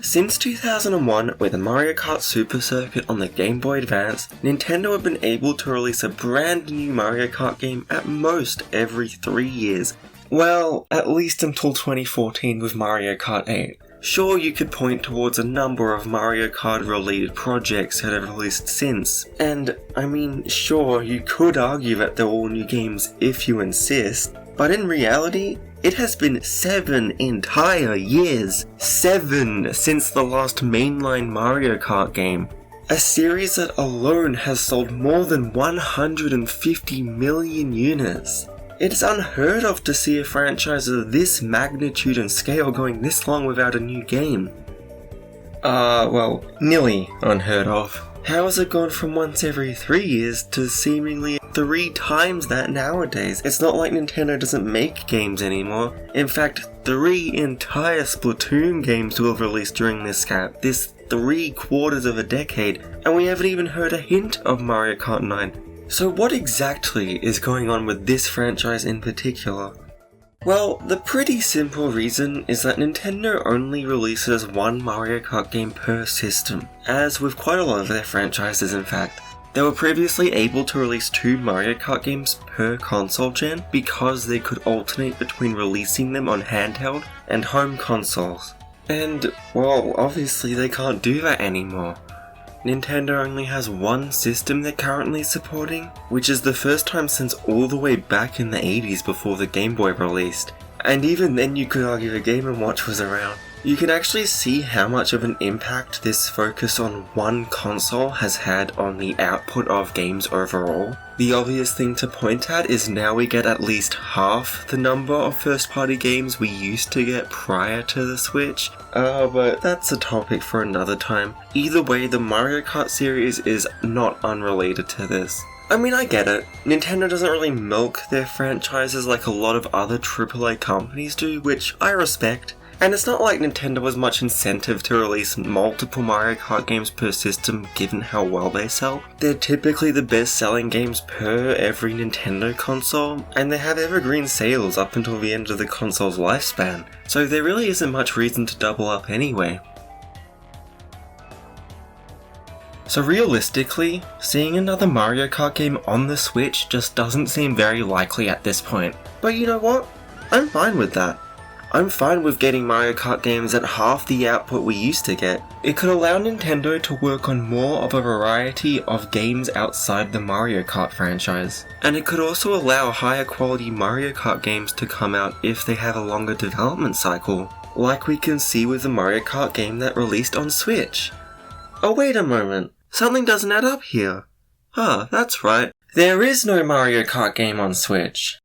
Since 2001, with Mario Kart Super Circuit on the Game Boy Advance, Nintendo have been able to release a brand new Mario Kart game at most every 3 years. Well, at least until 2014 with Mario Kart 8. Sure, you could point towards a number of Mario Kart related projects that have released since, and I mean, sure, you could argue that they're all new games if you insist, but in reality, it has been 7 entire years. 7 since the last mainline Mario Kart game. A series that alone has sold more than 150 million units. It's unheard of to see a franchise of this magnitude and scale going this long without a new game. Well, nearly unheard of. How has it gone from once every 3 years to seemingly 3 times that nowadays? It's not like Nintendo doesn't make games anymore. In fact, 3 entire Splatoon games will have released during this gap, this 3/4 of a decade, and we haven't even heard a hint of Mario Kart 9. So what exactly is going on with this franchise in particular? Well, the pretty simple reason is that Nintendo only releases one Mario Kart game per system, as with quite a lot of their franchises in fact. They were previously able to release 2 Mario Kart games per console gen because they could alternate between releasing them on handheld and home consoles. And, well, obviously they can't do that anymore. Nintendo only has one system they're currently supporting, which is the first time since all the way back in the 80s before the Game Boy released. And even then you could argue the Game & Watch was around. You can actually see how much of an impact this focus on one console has had on the output of games overall. The obvious thing to point at is now we get at least half the number of first-party games we used to get prior to the Switch. But that's a topic for another time. Either way, the Mario Kart series is not unrelated to this. I mean, I get it. Nintendo doesn't really milk their franchises like a lot of other AAA companies do, which I respect. And it's not like Nintendo has much incentive to release multiple Mario Kart games per system given how well they sell. They're typically the best selling games per every Nintendo console, and they have evergreen sales up until the end of the console's lifespan, so there really isn't much reason to double up anyway. So realistically, seeing another Mario Kart game on the Switch just doesn't seem very likely at this point. But you know what? I'm fine with that. I'm fine with getting Mario Kart games at half the output we used to get. It could allow Nintendo to work on more of a variety of games outside the Mario Kart franchise. And it could also allow higher quality Mario Kart games to come out if they have a longer development cycle, like we can see with the Mario Kart game that released on Switch. Oh wait a moment, something doesn't add up here. That's right, there is no Mario Kart game on Switch.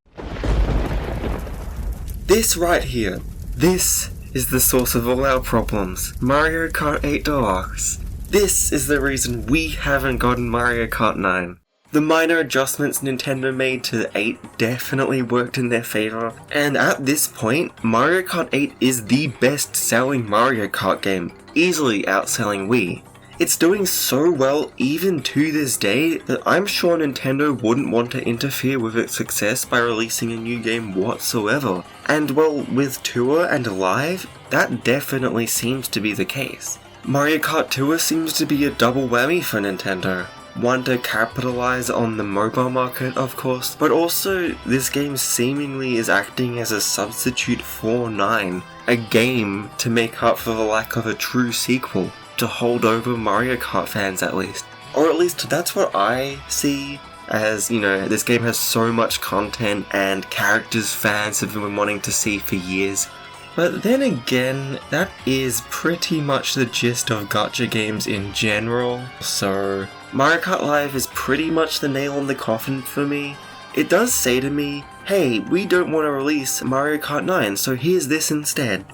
This right here, this is the source of all our problems. Mario Kart 8 Deluxe. This is the reason we haven't gotten Mario Kart 9. The minor adjustments Nintendo made to 8 definitely worked in their favour, and at this point, Mario Kart 8 is the best selling Mario Kart game, easily outselling Wii. It's doing so well even to this day that I'm sure Nintendo wouldn't want to interfere with its success by releasing a new game whatsoever. And well, with Tour and Live, that definitely seems to be the case. Mario Kart Tour seems to be a double whammy for Nintendo. One to capitalize on the mobile market, of course, but also this game seemingly is acting as a substitute for 9, a game to make up for the lack of a true sequel. To hold over Mario Kart fans at least. Or at least that's what I see as, this game has so much content and characters fans have been wanting to see for years. But then again, that is pretty much the gist of gacha games in general, so Mario Kart Live is pretty much the nail in the coffin for me. It does say to me, hey, we don't want to release Mario Kart 9, so here's this instead.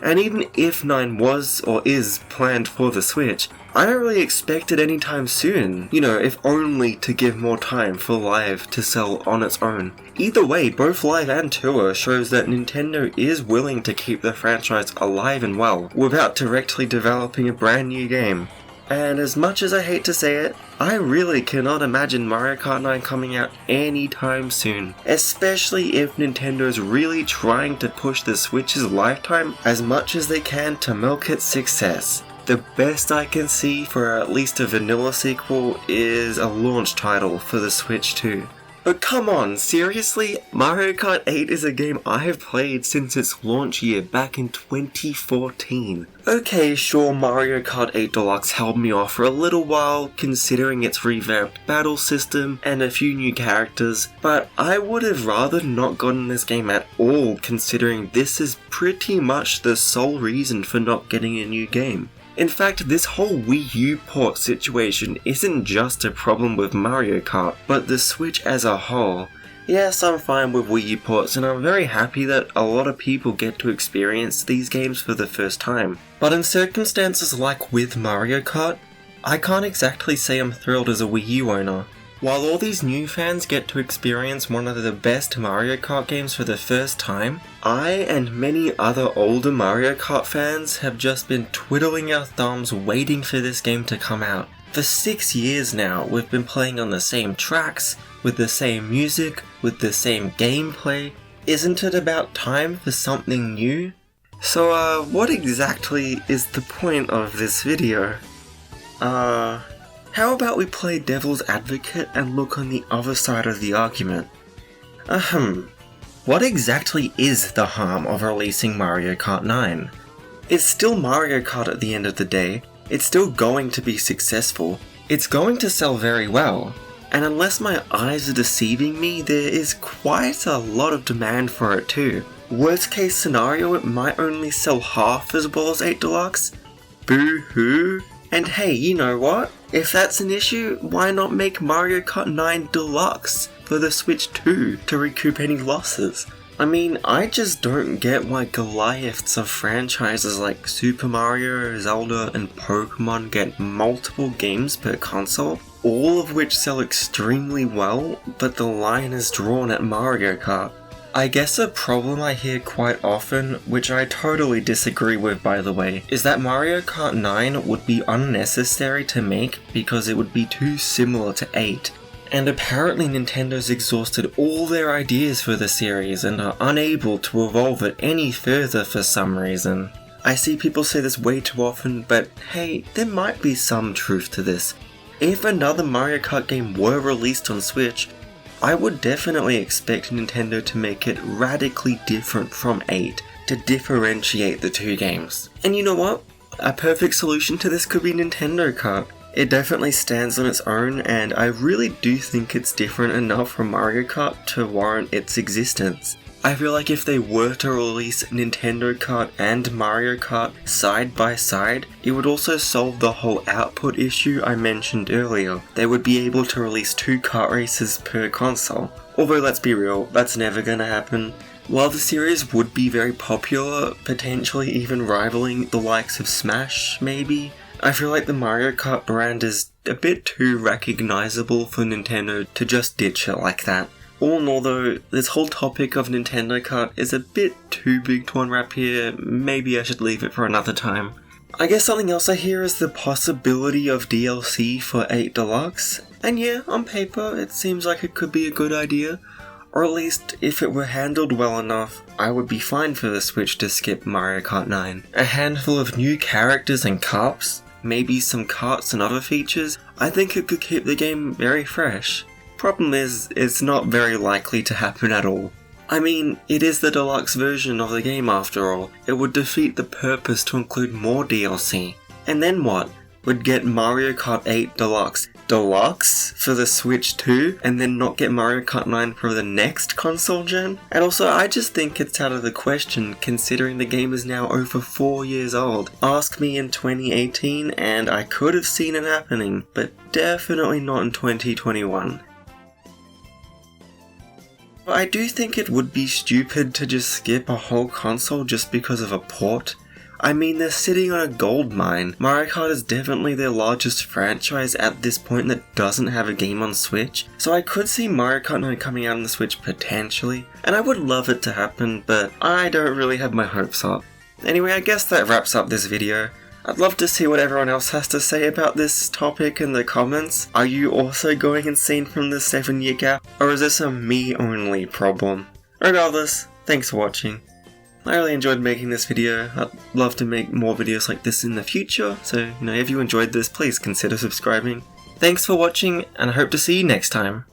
And even if 9 was or is planned for the Switch, I don't really expect it anytime soon, if only to give more time for Live to sell on its own. Either way, both Live and Tour shows that Nintendo is willing to keep the franchise alive and well, without directly developing a brand new game. And as much as I hate to say it, I really cannot imagine Mario Kart 9 coming out anytime soon, especially if Nintendo's really trying to push the Switch's lifetime as much as they can to milk its success. The best I can see for at least a vanilla sequel is a launch title for the Switch 2. But come on, seriously? Mario Kart 8 is a game I have played since its launch year back in 2014. Okay, sure, Mario Kart 8 Deluxe held me off for a little while considering its revamped battle system and a few new characters, but I would have rather not gotten this game at all considering this is pretty much the sole reason for not getting a new game. In fact, this whole Wii U port situation isn't just a problem with Mario Kart, but the Switch as a whole. Yes, I'm fine with Wii U ports and I'm very happy that a lot of people get to experience these games for the first time. But in circumstances like with Mario Kart, I can't exactly say I'm thrilled as a Wii U owner. While all these new fans get to experience one of the best Mario Kart games for the first time, I and many other older Mario Kart fans have just been twiddling our thumbs waiting for this game to come out. For 6 years now, we've been playing on the same tracks, with the same music, with the same gameplay. Isn't it about time for something new? So what exactly is the point of this video? How about we play devil's advocate and look on the other side of the argument? What exactly is the harm of releasing Mario Kart 9? It's still Mario Kart at the end of the day, it's still going to be successful, it's going to sell very well, and unless my eyes are deceiving me, there is quite a lot of demand for it too. Worst case scenario, it might only sell half as well as 8 Deluxe? Boo-hoo! And hey, you know what? If that's an issue, why not make Mario Kart 9 Deluxe for the Switch 2 to recoup any losses? I mean, I just don't get why Goliaths of franchises like Super Mario, Zelda, and Pokemon get multiple games per console, all of which sell extremely well, but the line is drawn at Mario Kart. I guess a problem I hear quite often, which I totally disagree with by the way, is that Mario Kart 9 would be unnecessary to make because it would be too similar to 8. And apparently Nintendo's exhausted all their ideas for the series and are unable to evolve it any further for some reason. I see people say this way too often, but hey, there might be some truth to this. If another Mario Kart game were released on Switch, I would definitely expect Nintendo to make it radically different from 8 to differentiate the two games. And you know what? A perfect solution to this could be Nintendo Kart. It definitely stands on its own and I really do think it's different enough from Mario Kart to warrant its existence. I feel like if they were to release Nintendo Kart and Mario Kart side by side, it would also solve the whole output issue I mentioned earlier. They would be able to release 2 kart races per console. Although let's be real, that's never gonna happen. While the series would be very popular, potentially even rivaling the likes of Smash, maybe, I feel like the Mario Kart brand is a bit too recognizable for Nintendo to just ditch it like that. All in all though, this whole topic of Nintendo Kart is a bit too big to unwrap here, maybe I should leave it for another time. I guess something else I hear is the possibility of DLC for 8 Deluxe, and yeah, on paper it seems like it could be a good idea, or at least if it were handled well enough, I would be fine for the Switch to skip Mario Kart 9. A handful of new characters and cups, maybe some karts and other features, I think it could keep the game very fresh. Problem is, it's not very likely to happen at all. I mean, it is the deluxe version of the game after all. It would defeat the purpose to include more DLC. And then what? We'd get Mario Kart 8 Deluxe for the Switch 2, and then not get Mario Kart 9 for the next console gen? And also, I just think it's out of the question considering the game is now over 4 years old. Ask me in 2018 and I could have seen it happening, but definitely not in 2021. I do think it would be stupid to just skip a whole console just because of a port. I mean, they're sitting on a gold mine. Mario Kart is definitely their largest franchise at this point that doesn't have a game on Switch, so I could see Mario Kart 9 coming out on the Switch potentially, and I would love it to happen, but I don't really have my hopes up. Anyway, I guess that wraps up this video. I'd love to see what everyone else has to say about this topic in the comments. Are you also going insane from the 7-year gap, or is this a me-only problem? Regardless, thanks for watching. I really enjoyed making this video. I'd love to make more videos like this in the future, so if you enjoyed this, please consider subscribing. Thanks for watching, and I hope to see you next time.